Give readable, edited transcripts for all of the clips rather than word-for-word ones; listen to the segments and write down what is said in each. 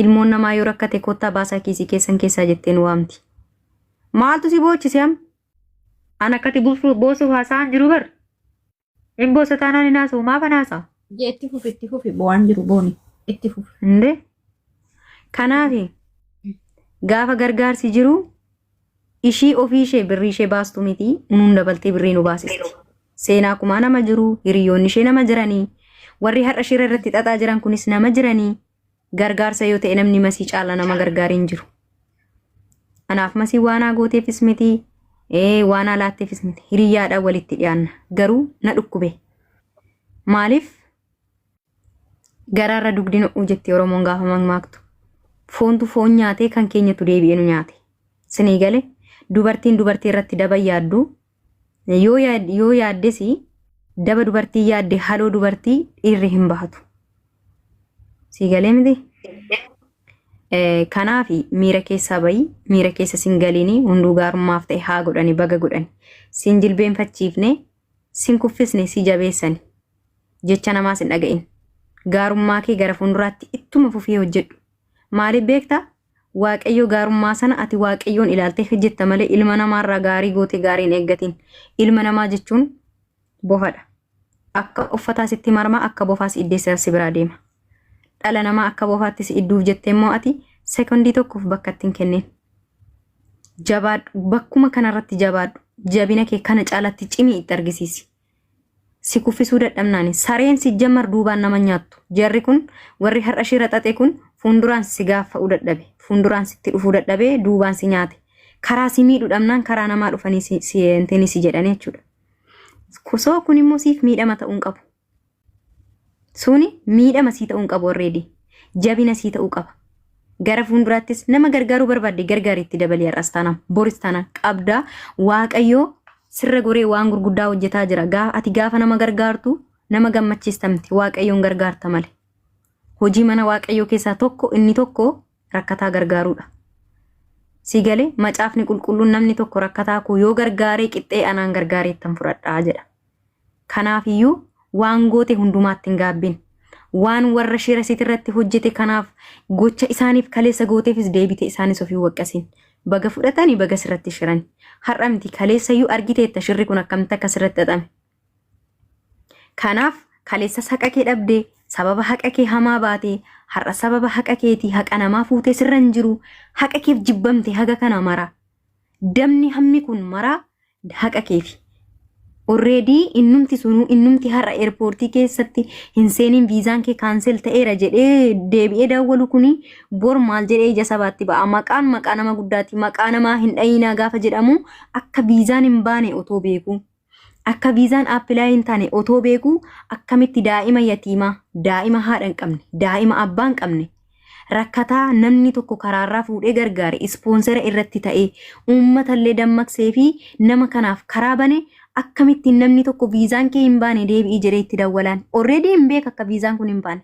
ilmoon namaa yoo rakkate kottaa baasaa kiisii keessan keessaa jetteen waamti. Maaltu si boochise am? Ana akkati boosuuf haasa'an jiru bar. Hin boosa taanaan hin haasa'u maaf hin haasa'u? Itti fufi bo'aan jiru booni itti fufi. Indee kanaafi gaafa gargaarsi jiru ishii ofii ishee birrii ishee baastu miti unuun dabaltee birrii nu baasisti. Seenaa kumaa nama jiru hiriyoonni ishee nama jiranii warri har'a shira irratti xaxaa jiran kunis nama jiranii gargaarsa yoo ta'e namni masii caala nama gargaariin jiru. Anaaf masii waanaa gooteefis miti waanaa laatteefis miti hiriyyaadhaan walitti dhiyaanna garuu na dhukkube. Maaliif garaarra dugdi no'uu jettee Oromoon gaafa mammaaktu. Foontu foon nyaatee kan keenyatu deebi'ee nu nyaate. Sinii galee dubartiin dubartii irratti daba yaaddu yoo yaaddesi daba dubartii yaadde haloo dubartii dhiirri hin bahatu. Sii galee miti? Kanaafi miira keessaa bayi miira keessa sin galiini hunduu gaarummaaf ta'e haa godhani baga godhani. Sin jilbeenfachiifne sin kuffisne si jabeessani. Jecha namaas hin dhaga'in. Gaarummaa kee gara fuulduraatti ittuma fufii hojjedhu. Maaliif beektaa? Waaqayyo gaarummaa sana ati waaqayyoon ilaaltee hojjetta malee ilma namaarraa gaarii gootee gaarii hin eeggatin. Ilma namaa jechuun bofadha. Akka uffataa sitti marmaa akka bofaas iddeessa si biraa deema. Dhala namaa akka bofaatti si idduuf jettee immoo ati sekondii tokkoof bakka ittiin kennin. Jabaadhu bakkuma kanarratti jabaadhu. Jabina kee kana caalatti cimii itti argisiisi. Si kuffisuu dadhabnaani sareen si jammar duubaan nama nyaattu. Jarri kun warri har'a shira xaxe kun fuunduraan si gaafa'uu dadhabe. Fuunduraan sitti dhufuu dadhabee duubaan si nyaate. Karaa si miidhu dhabnaan karaa namaa dhufanii si jedhan jechuudha. Kusoo kun immoo siif miidhama ta'uu hin qabu. Suni miidhama sii ta'uu hin qabu already. Jabina sii ta'uu qaba. Gara fuulduraattis nama gargaaruu barbaadde gargaariitti dabalee har'as taanaan boris taanaan qabdaa waaqayyoo sirra goree waan gurguddaa hojjetaa jira. Ati gaafa nama gargaartu nama gammachiistamti waaqayyoon gargaarta malee. Hojii mana waaqayyoo keessaa inni tokko rakkataa gargaaruudha. Si galee macaafni qulqulluun namni tokko rakkataa koo yoo gargaaree qixxee anaan gargaareettan fudhadhaa jedha. Kanaafiyyuu waan goote hundumaatti hin gaabbin. Waan warra shira sitirratti hojjete kanaaf gocha isaaniif kaleessa gooteefis deebite isaanis ofii waqqasin. Baga fudhatanii baga sirratti shirani. Har'a miti kaleessayyuu argiteetta shirri kun akkamitti akka sirratti xaxame. Kanaaf kaleessa haqa kee dhabdee sababa haqa kee hamaa baatee har'a sababa haqa keetii haqa namaa fuutee sirra hin jiru haqa keef jibbamte haga kana mara. Damni hammi kun mara haqa keefi. Already innumti har'a airportii keessatti hin seeniin viizaan kee kaansel ta'eera jedhee deebi'ee daawwalu kuni bor maal jedhee ija sabaatti ba'a. Maqaa nama guddaati. Maqaa namaa hin dhayinaa gaafa jedhamu akka viizaan hin baane otoo beeku. Akka viizaan aappilaa hin taane otoo beeku akkamitti daa'ima yatiimaa, daa'ima haadha hin qabne, daa'ima abbaa hin qabne. Rakkataa namni tokko karaarraa fuudhee gargaare ispoonsera irratti ta'ee uummatallee dammaqsee fi nama kanaaf karaa bane akkamittiin namni tokko viizaan kee hin baane deebi'ii jedhee itti dawwalaan. Already hin beeka akka viizaan kun hin baane.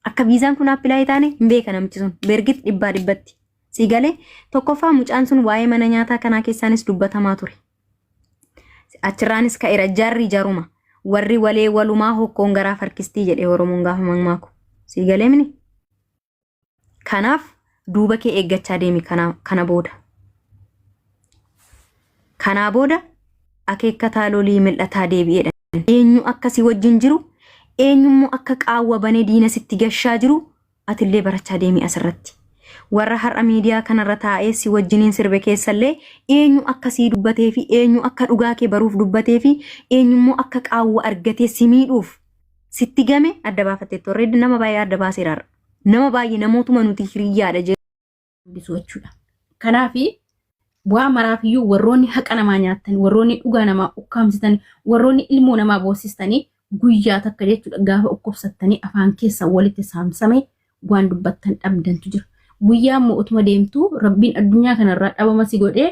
Akka viizaan kun aappilaa hin taane hin beeka namichi sun. Beergit dhibbatti. Si galee tokkoffaa mucaan sun waa'ee mana nyaataa kanaa keessaanis dubbatamaa ture. Achirraanis ka'eera jarri jaruma. Warri walee walumaa hokkoon garaa farkistii jedhee Oromoon gaafa mamaaku. Si galee mini? Kanaaf duuba kee eeggachaa deemi kana booda. Kanaa booda akeekkataa lolii mil'ataa deebi'eedha. Eenyu akkasii wajjin jiru, eenyummoo akka qaawwa banee diina sitti gashaa jiru, atillee barachaa deemi asirratti. Warra har'a miidiyaa kanarra taa'ee si wajjiniin sirbe keessallee eenyu akkasii dubbatee fi eenyu akka dhugaa kee baruuf dubbatee fi eenyummoo akka qaawwa argatee si miidhuuf sitti game adda baafatteetti. Already nama baay'ee adda baaseera. Nama baay'ee namootuma nuti hiriyyaadha jedhu jechuudha. Kanaafi bu'aa maraafiyyuu warroonni haqa namaa nyaattan, warroonni dhugaa namaa ukkaamsitan, warroonni ilmoo namaa boosistanii guyyaa takka jechuudha gaafa dhukkubsattanii afaan keessa walitti saamsame waan dubbattan dhabdantu jira. Guyyaa immoo utuma deemtu rabbiin addunyaa kanarraa dhabama si godhee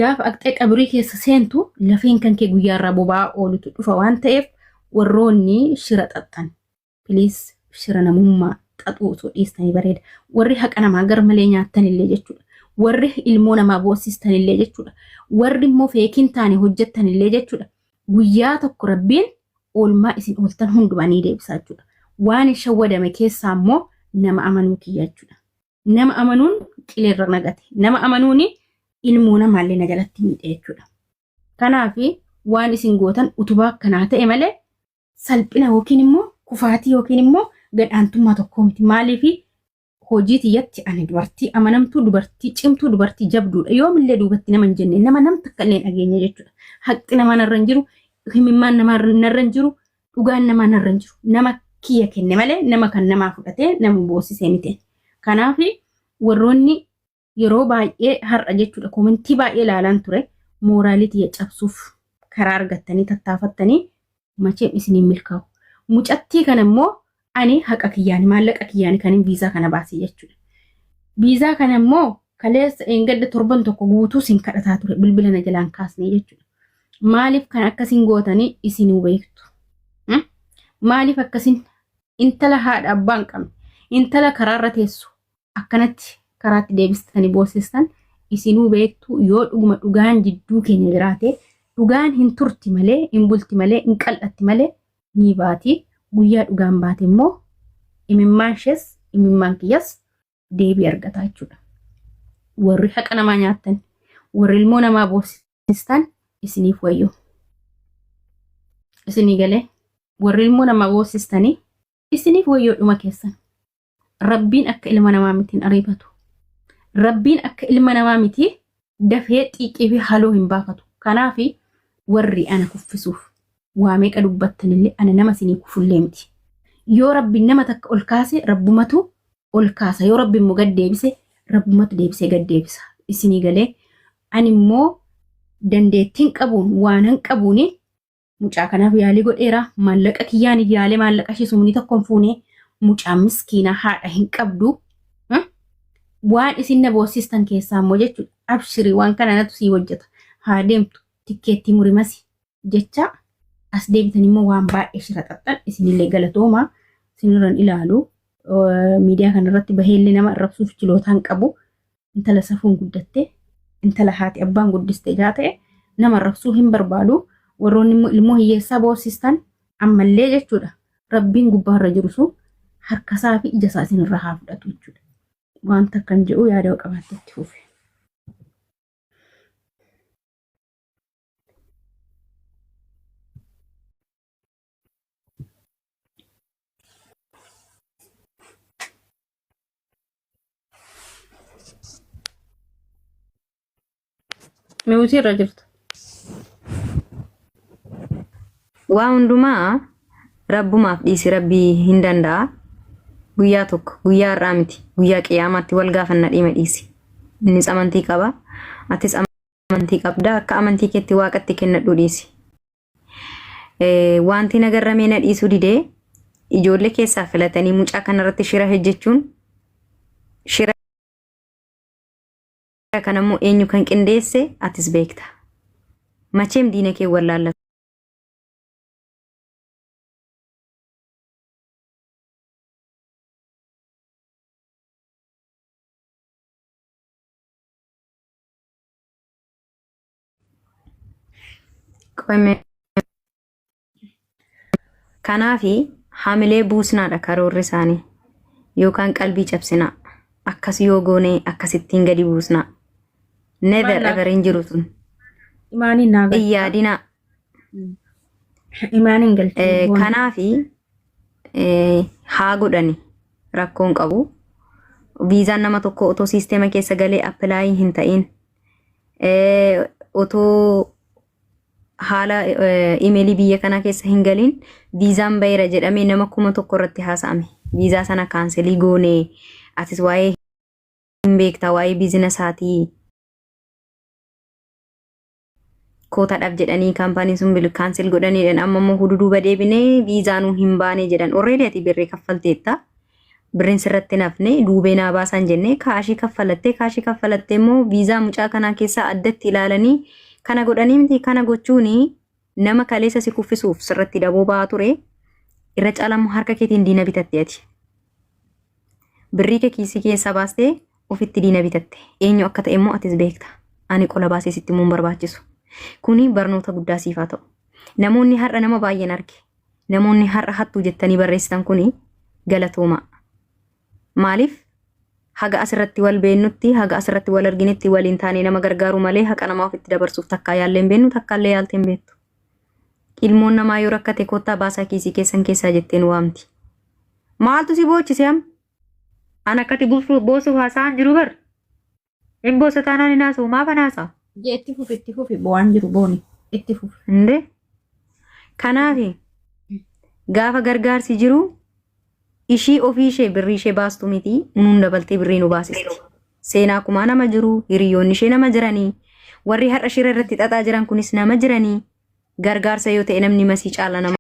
gaafa aqxee qabrii keessa seentu lafeen kan kee guyyaarraa boba'aa oolutu dhufa waan ta'eef warroonni shira xaxxan. Please shira namummaa xaxuu osoo dhiistanii bareeda. Warri haqa namaa gar malee nyaattan illee jechuudha. Warri ilmoo namaa boosistan illee jechuudha. Warri immoo feekiin taane hojjettan illee jechuudha. Guyyaa tokko rabbiin oolmaa isin ooltan hundumaa ni deebisaa jechuudha. Waan shawwadame keessaa immoo nama amanuu kiyya jechuudha. Nama amanuun qileerra nagate. Nama amanuun ilmoo namaallee na jalatti miidhe jechuudha. Kanaaf waan isin gootan utubaa akkanaa ta'e malee salphina yookiin immoo kufaatii yookiin immoo gadhaantummaa tokkoo miti. Maaliif hojii tiyyatti ani dubartii amanamtuu, dubartii cimtuu, dubartii jabduudha. Yoomillee duubatti nama hin jenne nama namta akka illee dhageenya jechuudha. Haqqi namaa narra hin jiru, himimmaan namaa narra hin jiru, dhugaan namaa narra hin jiru. Nama kiyya kenne malee nama kan namaa fudhatee nama boosisee miti. Kanaaf warroonni yeroo baay'ee har'a jechuudha koomentii baay'ee ilaalan ture mooraalitii cabsuuf karaa argattanii tattaafattanii macheem isiniin milkaa'u. Mucattii kana immoo ani haqa kiyyaani maallaqa kiyyaani kanin viizaa kana baasee jechuudha. Viizaa kana immoo kaleessa engadda torban tokko guutuu sin kadhataa ture bilbila na jalaan kaasnee jechuudha. Maaliif kan akkasiin gootanii isinuu beektu? Maaliif akkasiin intala haadha abbaan qabne intala karaarra teessu akkanatti karaatti deebistanii boosistan isinuu beektu. Yoo dhuguma dhugaan jidduu keenya jiraate dhugaan hin turti malee hin bulti malee hin qal'atti malee ni baati. Guyyaa dhugaan baate immoo imimmaan ishees imimmaan kiyyas deebii argata jechuudha. Warri haqa namaa nyaattan warri ilmoo namaa boosistan isiniif wayyoo. Isinii galee warri ilmoo namaa boosistanii isiniif wayyoo dhuma keessan. Rabbiin akka ilma namaa miti hin ariifatu. Rabbiin akka ilma namaa miti dafee xiiqii fi haloo hin baafatu. Kanaaf warri ana kuffisuuf waa meeqa dubbattanillee ana nama isinii kufullee miti. Yoo rabbiin nama takka ol kaase rabbumatu ol kaasa. Yoo rabbiin immoo gad deebise rabbumatu deebisee gad deebisa. Isinii galee ani immoo dandeettiin qabuun waanan qabuun mucaa kanaaf yaalii godheera. Maallaqa kiyyaan yaalee maallaqa ishee sumni tokkoon fuunee mucaa miskiina haadha hin qabdu. Waan isin na boosistan keessaa immoo jechuudha. Abshirii waan kana natu sii hojjeta. Haa deemtu tikkeettii murimasi jecha as deebitan immoo waan baay'ee shira xaxxan isinillee galatooma. Isinirran ilaalu miidiyaa kanarratti baheellee nama arrabsuuf jilootaan qabu. Intala safuun guddatte intala haati abbaan guddiste ijaa ta'e nama arrabsuu hin barbaadu. Warroonni immoo ilmoo hiyyeessaa boosistan ammallee jechuudha. Rabbiin gubbaarra jiru sun harkasaa fi ijasaa isinirraa haa fudhatu jechuudha. Wanta kan jedhu yaada qabaatte itti fufe. Mewutii irra jirtu. Waa hundumaa rabbumaaf dhiisi rabbii hin danda'a. Guyyaa tokko guyyaa har'aa miti guyyaa qiyaamaatti wal gaafanna dhima dhiisi. Innis amantii qaba. Atis amantii qabda. Akka amantii keetti waaqatti kennadhu dhiisi. Wanti nagarramee na dhiisuu didee ijoollee keessaa filatanii mucaa kanarratti shira hojjechuun shira kanammoo eenyu kan qindeesse atis beekta. Macheem diina kee wallaallatu. Kanaafi hamilee buusnaadha karoorri isaanii yookaan qalbii cabsinaa akkas yoo goonee akkasittiin gadi buusnaa never ever hin jiru tun Imaaniin naa galcha. iyyaadinaa. Imaaniin galcha. Kanaafi haa godhani rakkoon qabu. Viizaan nama tokko otoo siisteema keessa galee appilaayi hin ta'in otoo haala imeelii biyya kana keessa hin galin viizaan bayira jedhamee nama 1,000 irratti haasa'ame. Viizaa sana kaanselii goonee atis waa'ee hin beektaa waa'ee biizinasaatii kootaadhaaf jedhanii kaampaaniin sun bil kaansel godhaniidhaan amma immoo hududuuba deebinee viizaanuu hin baane jedhan. Orreedii ati birrii kaffalteetta. Birriin sirratti nafne duubee naa baasan jennee kaashii kaffalattee immoo viizaa mucaa kanaa keessaa addatti ilaalanii kana godhanii miti kana gochuuni nama kaleessa si kuffisuuf sirratti daboo ba'aa ture irra caalamu harka keetiin diina bitatte ati. Birrii kee kiisii keessaa baastee ofitti diina bitatte. Eenyu akka ta'e immoo atis beekta. Ani qola baasee sitti immoo barbaachisu. Kuni barnoota guddaa siif haa ta'u. Namoonni har'a nama baay'een arge. Namoonni har'a hattuu jettanii barreessitan kuni galatooma. Maaliif haga asirratti wal beennutti haga asirratti wal arginetti waliin taanee nama gargaaru malee haqa namaa ofitti dabarsuuf takkaa yaallee hin beennu takkaallee yaaltee hin beektu. Ilmoon namaa yoo rakkate kottaa baasaa kiisii keessan keessaa jetteen waamti. Maaltu si boochise am? An akkati boosuuf haasa'an jiru bar? Hin boosa taanaan hin haasa'u maaf an haasa'a? Itti fufi bo'aan jiru booni itti fufi. Indee? Kanaafi gaafa gargaarsi jiru ishii ofii ishee birrii ishee baastu miti nuun dabaltee birrii nu baasisti. Seenaa kumaa nama jiru hiriyoonni ishee nama jiranii warri har'a shira irratti xaxaa jiran kunis nama jiranii gargaarsa yoo ta'e namni masii caala nama.